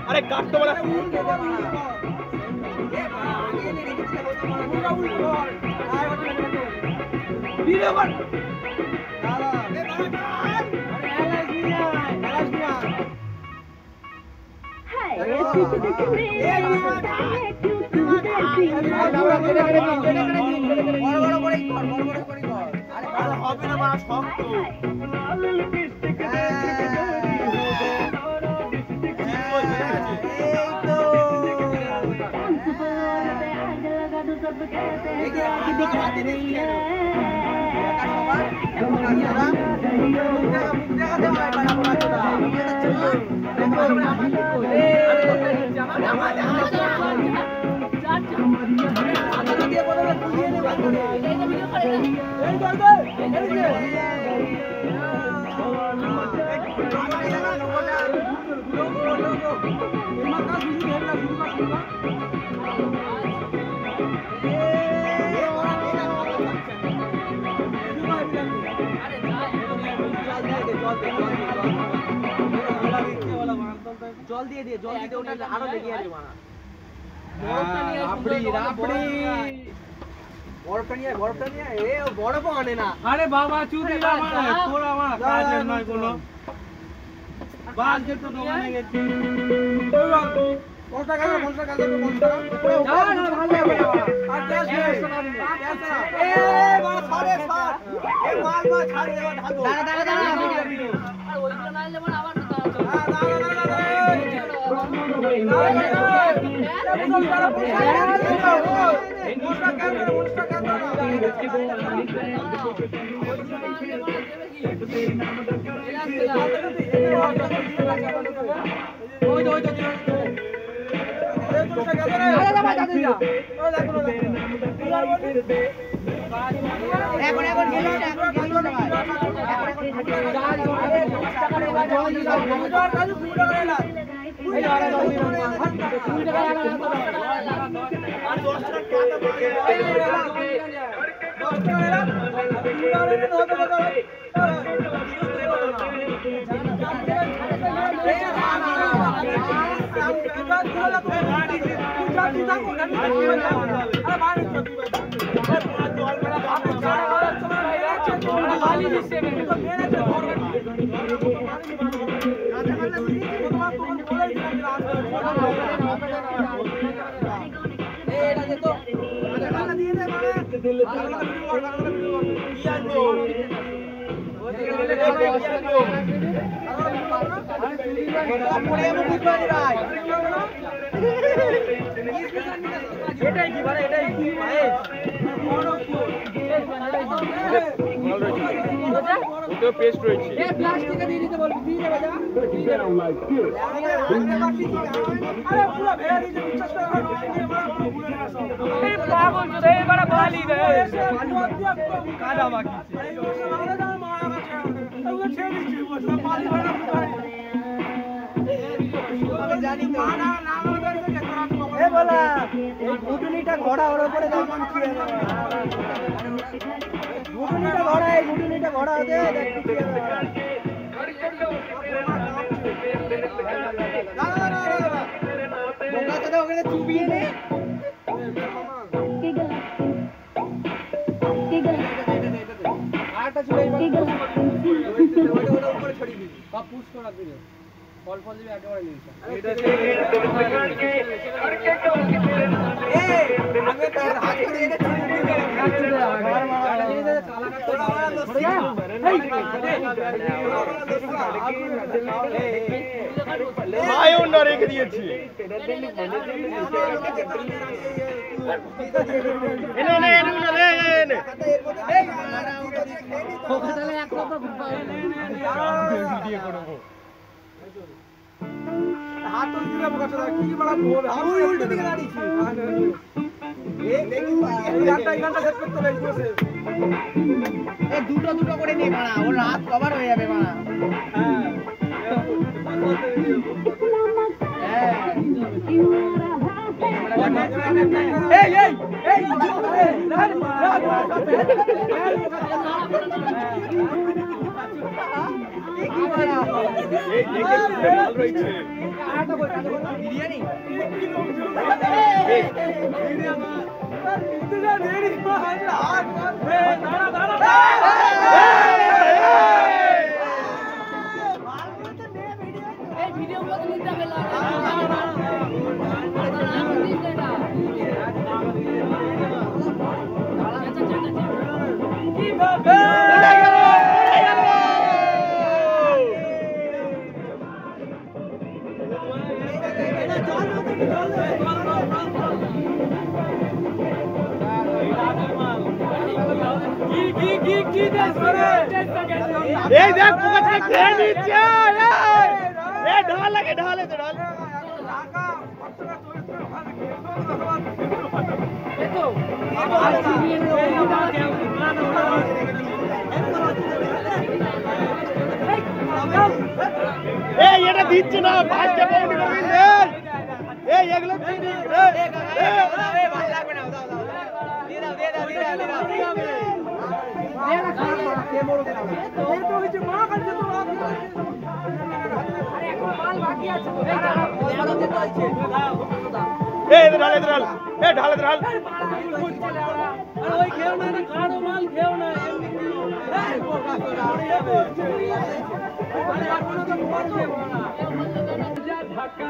अरे काट तो बड़ा वीडियो कर জল দিয়ে দিয়ে ওটা আরো লেগে যাবে মারা বরফটা নিয়ে এ বরফও আনে না। আরে বাবা চুরি তোর আমার কাজ নয় কোনো বাল কে তো দোকানে গেছি কত টাকা যা না ভালো হবে আর গ্যাস এ বাবা সাড়ে 7 এ মাল ছাড় দেবা ঢালো দাঁড়া আর ওইগুলো না নিলে আবার পেস্ট রয়েছে এ প্লাস্টিকে দিয়ে দিতে বলবি দিয়ে দেবে যা দিয়ে দেবে আরে পুরো ভেড়া দিতে বিশ্বাস করে এই পাগল তো এই বড় বালি রে কাজা বাকি এই ওসব মারা দাও মারা আছে ওগুলো ছেড়ে দিচ্ছি ওসব বালি ভরা পুরো জানি তো না না আমাদের থেকে এ বলা এই গুটুনিটা ঘোড়া ওর উপরে যখন কি গুটুনিটা ঘোড়া হতে দেখি কি বোকাটা ওখানে চুবিয়ে নে আটা চুবিয়ে ওটা উপরে ছড়িয়ে দিবি বা পুশ করে দিবি ফল দিবি একেবারে নিস এটা এই আগে তো হাত করে এটা রেখে দিয়েছি হাত উল্টো দিকে দাঁড়িয়েছি দুটো করে নিয়ে মারা ওর রাত কভার হয়ে যাবে মারা হ্যাঁ এই দেখ পোকাটা খেয়ে নিচ্ছে এই ঢাল লাগে ঢালে তো ঢাল এই এটা দিচ্ছে না পাঁচটা পাউন্ড করবেন এই এগুলো ভালো লাগবে না দাও দাও দিয়ে দাও দিয়ে দাও দিয়ে দাও দিয়ে দাও ঢাকা